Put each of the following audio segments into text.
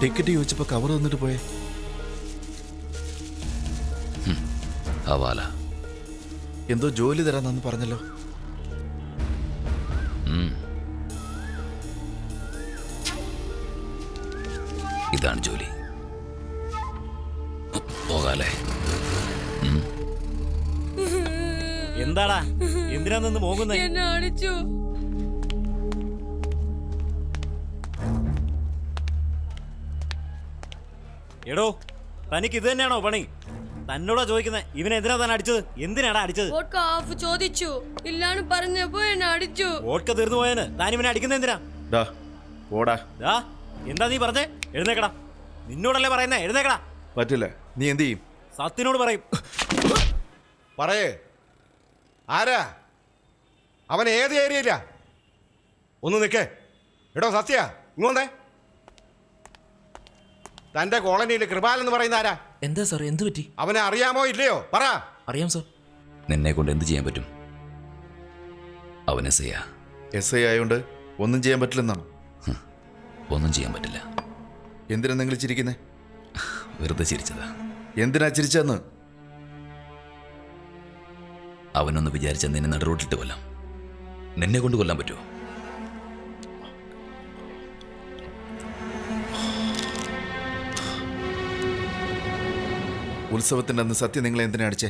Ticket ചോദിച്ചപ്പോ cover തന്നിട്ട് പോയേ? ഹവാല. എന്തോ ജോലി തരാന്നു പറഞ്ഞല്ലോ. ഇതാണ് ജോലി. പോകാലേ? എന്താടാ, എന്തിനാ നിന്ന് പോകുന്നേ? എന്നെ അടിച്ചു. എടോ, തനിക്ക് ഇത് തന്നെയാണോ പണി? തന്നോടാ ചോദിക്കുന്നത്, ഇവനെന്തിനാ താൻ അടിച്ചത്? എന്തിനാടാ അടിച്ചത്? വോഡ്ക ഹാഫ് ചോദിച്ചു, ഇല്ലാന്ന് പറഞ്ഞപ്പോ എന്നെ അടിച്ചു. വോഡ്ക തീർന്നു പോയന് താൻ ഇവനെ അടിക്കുന്നത് എന്തിനാ? ഓടാ. എന്താ നീ പറഞ്ഞേ? എഴുന്നേക്കടാ. നിന്നോടല്ലേ പറയുന്നേ, എഴുന്നേക്കടാ. പറ്റില്ല. നീ എന്ത് ചെയ്യും? സത്യനോട് പറയും. പറയേ, ആരാ അവൻ? ഏത് ഏരിയയില്ല? ഒന്ന് നിൽക്കേ. എടോ സത്യ, ഇങ്ങോന്നേ. തന്റെ കോളനിയിൽ കൃപാൽ എന്ന് പറയുന്ന ആരാ? എന്താ സാർ, എന്ത് പറ്റി? അവനെ അറിയാമോ ഇല്ലയോ? പറ. അറിയാം സാർ. നിന്നെ കൊണ്ട് എന്ത് ചെയ്യാൻ പറ്റും? അവൻ SI. SI ആയോണ്ട് ഒന്നും ചെയ്യാൻ പറ്റില്ലെന്നാണ്? ഒന്നും ചെയ്യാൻ പറ്റില്ല. എന്തിനാ നിങ്ങൾ ചിരിക്കുന്നേ? വെറുതെ ചിരിച്ചതാ. എന്തിനാ ചിരിച്ചെന്ന്? അവനൊന്ന് വിചാരിച്ച നിന്നെ നടുറോട്ടിട്ട് കൊല്ലാം. നിന്നെ കൊണ്ട് കൊല്ലാൻ പറ്റുമോ? ഉത്സവത്തിന്റെ അന്ന് സത്യം നിങ്ങളെ എന്തിനാ അടിച്ചേ?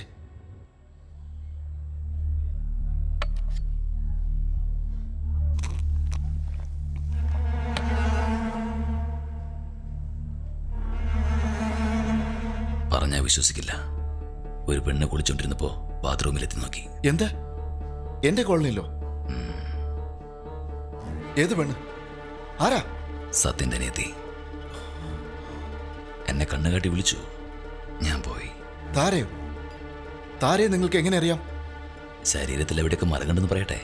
പറഞ്ഞാൽ വിശ്വസിക്കില്ല. ഒരു പെണ്ണ് കുളിച്ചോണ്ടിരുന്നപ്പോ ബാത്റൂമിലെത്തി നോക്കി. എന്താ? എന്റെ കോളനിയിലോ? ഏത് പെണ്ണ്? ആരാ? സത്യന്റെ അനിയത്തി. എന്നെ കണ്ണുകാട്ടി വിളിച്ചു. ഞാൻ പോയി. താരയോ? താരയെ നിങ്ങൾക്ക് എങ്ങനെ അറിയാം? ശരീരത്തിൽ എവിടെയൊക്കെ മറകണ്ടെന്ന് പറയട്ടെ.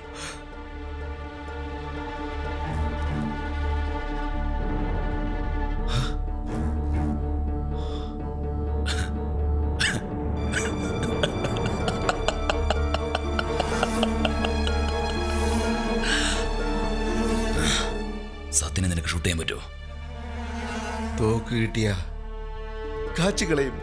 സത്യനെ നിനക്ക് ഷൂട്ട് ചെയ്യാൻ പറ്റുമോ? തോക്ക് കിട്ടിയ കാച്ചുകളയും.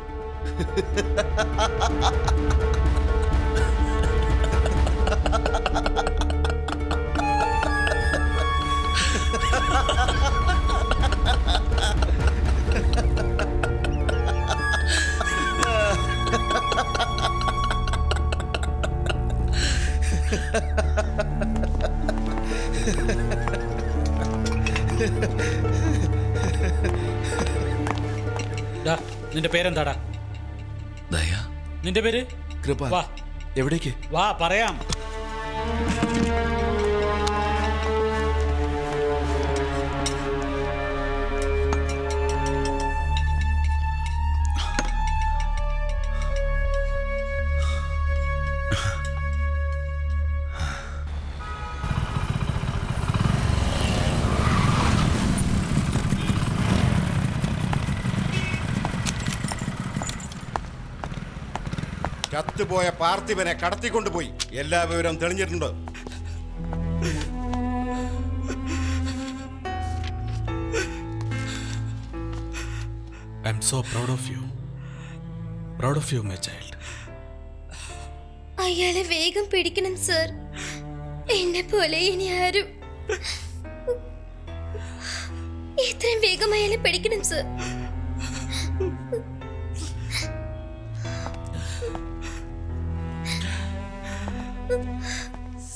നിന്റെ പേരെന്താടാ? ദയ. നിന്റെ പേര്? കൃപ. വാ. എവിടേക്ക്? വാ, പറയാം. ചത്തുപോയ പാർത്ഥിവനെ കടത്തിക്കൊണ്ടുപോയി. എല്ലാ വിവരം തെളിഞ്ഞിട്ടുണ്ട്. I am so proud of you. Proud of you, my child. അയാളെ വേഗം പിടിക്കണം സർ. എന്നെ പോലെ ഇനി ആരും. എത്രയും വേഗം അയാളെ പിടിക്കണം സർ.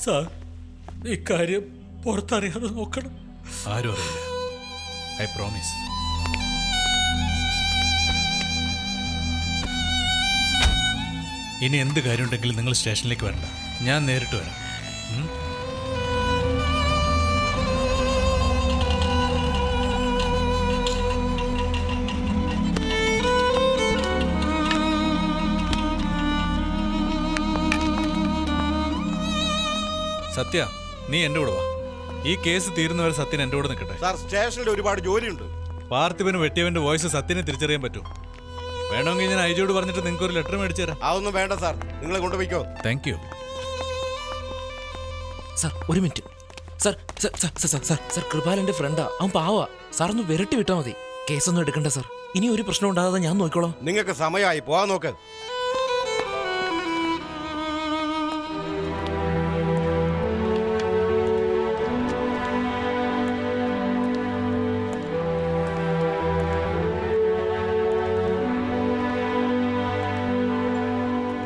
സാർ, ഇക്കാര്യം പുറത്തറിയാതെ നോക്കണം. ആരും അറിയില്ല. I promise. ഇനി എന്ത് കാര്യമുണ്ടെങ്കിലും നിങ്ങൾ സ്റ്റേഷനിലേക്ക് വരണ്ട. ഞാൻ നേരിട്ട് വരാം. സത്യ, നീ എൻ്റെ കൂടെ വാ. ഈ കേസ് തീരുന്നവരെ സത്യൻ എൻ്റെ കൂടെ നിൽക്കട്ടെ. സാർ, സ്റ്റേഷനിൽ ഒരുപാട് ജോലിയുണ്ട്. പാർത്ഥിവന് വെട്ടിയവന്റെ വോയിസ് സത്യനെ തിരിച്ചറിയാൻ പറ്റും. വേണമെങ്കിൽ ഞാൻ ഐജിയോട് പറഞ്ഞിട്ട് നിങ്ങൾക്ക് ഒരു ലെറ്റർ മേടിച്ചു തരാം. അതൊന്നും വേണ്ട സാർ, നിങ്ങൾ കൊണ്ടുപോയിക്കോ. Thank you. സാർ, ഒരു minute. Sir, sir, sir, sir, sir, sir, കൃപാലന്റെ ഫ്രണ്ടാ. അവൻ പാവാ. സാർ ഒന്ന് വിരട്ടി വിട്ടാ മതി. കേസൊന്നും എടുക്കണ്ട സാർ. ഇനി ഒരു പ്രശ്നം ഉണ്ടാകാതെ ഞാൻ നോക്കിക്കോളാം. നിങ്ങൾക്ക് സമയമായി പോവാൻ നോക്ക്.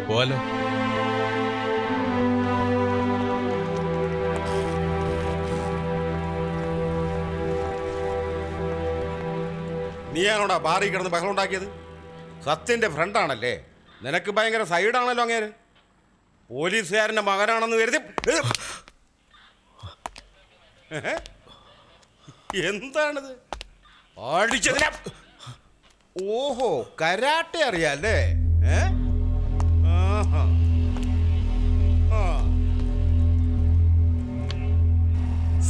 പോവാലോ. നീയാണോടാ ബാറി കിടന്ന് ബഹളം ഉണ്ടാക്കിയത്? സത്യന്റെ ഫ്രണ്ടാണല്ലേ? നിനക്ക് ഭയങ്കര സൈഡാണല്ലോ അങ്ങേര്. പോലീസുകാരന്റെ മകനാണെന്ന് കരുതി എന്താണിത്? അടിച്ചതിന. ഓഹോ, കരാട്ടെ അറിയാല്ലേ? ആഹാ. ആ.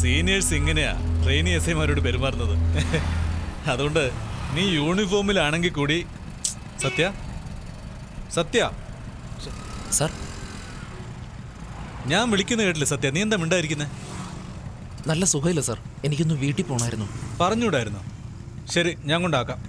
സീനിയേഴ്സ് ഇങ്ങനെയാ ട്രെയിനി എസ് ഐമാരോട് പെരുമാറുന്നത്. അതുകൊണ്ട് നീ യൂണിഫോമിലാണെങ്കിൽ കൂടി സത്യ സത്യ സാർ, ഞാൻ വിളിക്കുന്ന കേട്ടില്ല സത്യ. നീ എന്താ മിണ്ടായിരിക്കുന്നേ? നല്ല സുഖമില്ല സാർ. എനിക്കൊന്ന് വീട്ടിൽ പോകണമായിരുന്നു. പറഞ്ഞൂടായിരുന്നോ? ശരി, ഞാൻ കൊണ്ടാക്കാം.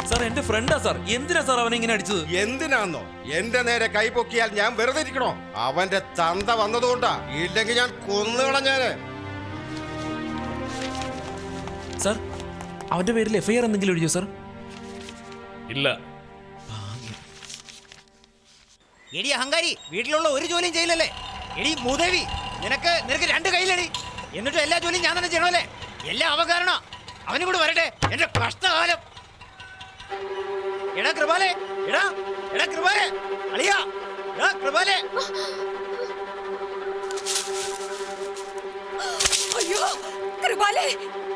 സാർ, എന്റെ ഫ്രണ്ടാ സാർ. എന്തിനാ സാർ അവനെ ഇങ്ങനെ അടിച്ചത്? എന്തിനാന്നോ? എന്റെ നേരെ കൈ പൊക്കിയാൽ ഞാൻ വെറുതെ ഇരിക്കണോ? അവന്റെ തന്ത വന്നതുകൊണ്ടാ. ഇല്ലെങ്കിൽ ഞാൻ കൊന്നുകളഞ്ഞാന്. സാർ, അവന്റെ പേരിൽ എഫ്ഐആർ എന്തെങ്കിലും എഴുതിയോ സാർ? ഇല്ല. എടി അഹങ്കാരി, വീട്ടിലുള്ള ഒരു ജോലിയും ചെയ്യില്ലല്ലേ? എടി മൂദേവി, നിനക്ക് രണ്ട് കയ്യിലടി. എന്നിട്ട് എല്ലാ ജോലിയും ഞാൻ തന്നെ ചെയ്യണമല്ലേ? എല്ലാം അവ കാരണ. അവനും കൂടെ വരട്ടെ എന്റെ കഷ്ടകാലം. എടാ കൃപാലേ, എടാ കൃപാലേ, അളിയാ, എടാ കൃപാലേ. അയ്യോ, കൃപാലേ,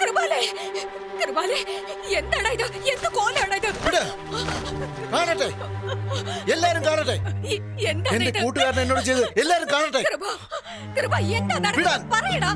കൃപാലേ, കൃപാലേ, എന്താടാ ഇത്? എന്ത് കോലാണോ ഇത്? കാണട്ടെ, എല്ലാരും കാണട്ടെ. എന്താ എന്റെ ഇത്? കൂട്ടുകാരൻ എന്നോട് ചെയ്ത് എല്ലാരും കാണട്ടെ. കൃപ, കൃപ, എന്താ നടന്നത്? വിടാൻ. പറയടാ.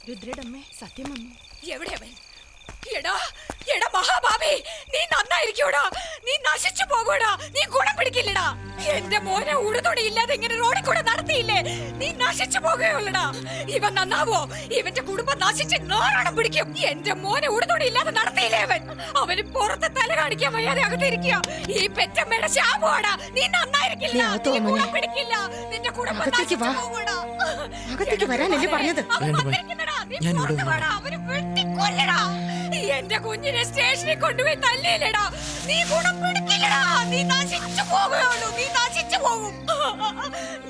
രുദ്രടമ്മേ, സത്യം വന്നു. എവിടെ അവൻ? എടാ, എടാ മഹാഭാവി, നീ നന്നായിരിക്കൂടാ. നീ നശിച്ചു പോകൂടാ. നീ ഗുണം പിടിക്കില്ലടാ. എന്റെ മോനെ ഉടുതുണി ഇല്ലാതെ ഇങ്ങനെ റോഡിൽ കൂടെ നടത്തിയില്ലേ? നീ നശിച്ചു പോകുകയുള്ളടാ. ഇവൻ നന്നാവോ? ഇവന്റെ കുടുംബം നശിച്ച് നാറാണം പിടിക്കും. എന്റെ മോനെ ഉടുതുണി ഇല്ലാതെ നടത്തിയില്ലേ അവൻ? അവന് പുറത്ത് തല കാണിക്കാൻ വയ്യാതെ അകത്തിരിക്കുക. ഈ പെറ്റമ്മയുടെ ശാപമാടാ. നീ നന്നായിരിക്കില്ല. നീ ഗുണം പിടിക്കില്ല. നിന്റെ കുടുംബം നശിച്ചു പോകൂടാ. അകത്തേക്ക് വരാനല്ലേ പറഞ്ഞത്? ഞാൻ ഇവിടെ അവന് വെട്ടിക്കൊല്ലടാ. എന്റെ കുഞ്ഞിനെ സ്റ്റേഷനിൽ കൊണ്ടുപോയി തല്ലിയില്ലടാ. നീ ഗുണം പിടിക്കില്ലടാ. നീ നശിച്ചു പോകുകയുള്ളൂ. നീ നശിച്ചു പോകും.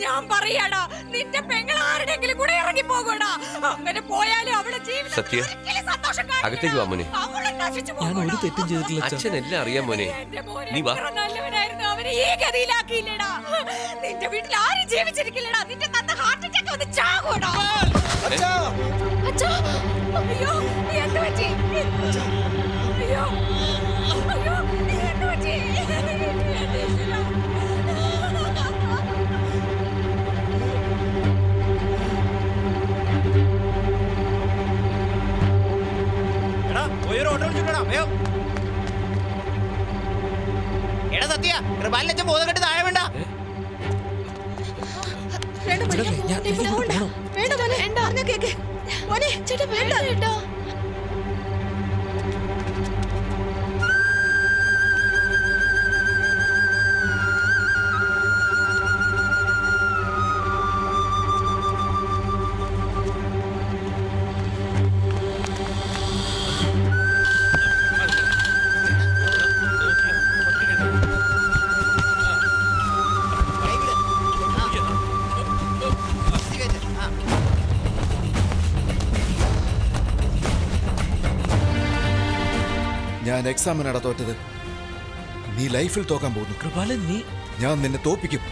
ഞാൻ പറയാടാ, നിന്റെ പെങ്ങൾ ആരുടെങ്കിലും കൂടെ ഇറങ്ങി പോകൂടാ. അങ്ങനെ പോയാലും അവളുടെ ജീവിതത്തിൽ ഒരിക്കലും സന്തോഷം കാണില്ല. അവളും നശിച്ചു ഞാൻ ഒരു പോകും. തെറ്റും ചെയ്തിട്ടില്ല അച്ഛൻ. അച്ഛനെല്ലാം അറിയാം മോനെ. എന്റെ മോനെ നീ വാ. എത്ര നല്ലവനായിരുന്നു. അവനെ ഈ ഗതിയിലാക്കിയില്ലടാ. നിന്റെ വീട്ടിൽ ആരും ജീവിച്ചിരിക്കില്ലടാ. നിന്റെ തന്ന ഹാർട്ട് അറ്റാക്ക് വന്ന് ചാകൂടാ. അച്ഛാ, അച്ഛാ, അയ്യോ, എന്ത് പറ്റി? അയ്യോ, അയ്യോ, എന്ത് പറ്റി? എടാ പോയൊരു ഓട്ടോ വിളിച്ചിട്ടാ വേഗം. എടാ സത്യ കൃപാലിനച്ഛൻ ബോധം കെട്ട് താഴെ വേണ്ട. വേണ്ട മോനെ, ഞാൻ നീ പോണ്ട. വേണ്ട മോനെ, പറഞ്ഞ കേക്ക് മോനെ, ചേട്ടാ വേണ്ട കേട്ടോ. കൈ വിട്. ബസ്സിൽ കയറ്റ്. ഞാൻ എക്സാമിനാടാ തോറ്റത്. നീ ലൈഫിൽ തോക്കാൻ പോകുന്നു. കൃപാലൻ നീ ഞാൻ നിന്നെ തോപ്പിക്കും.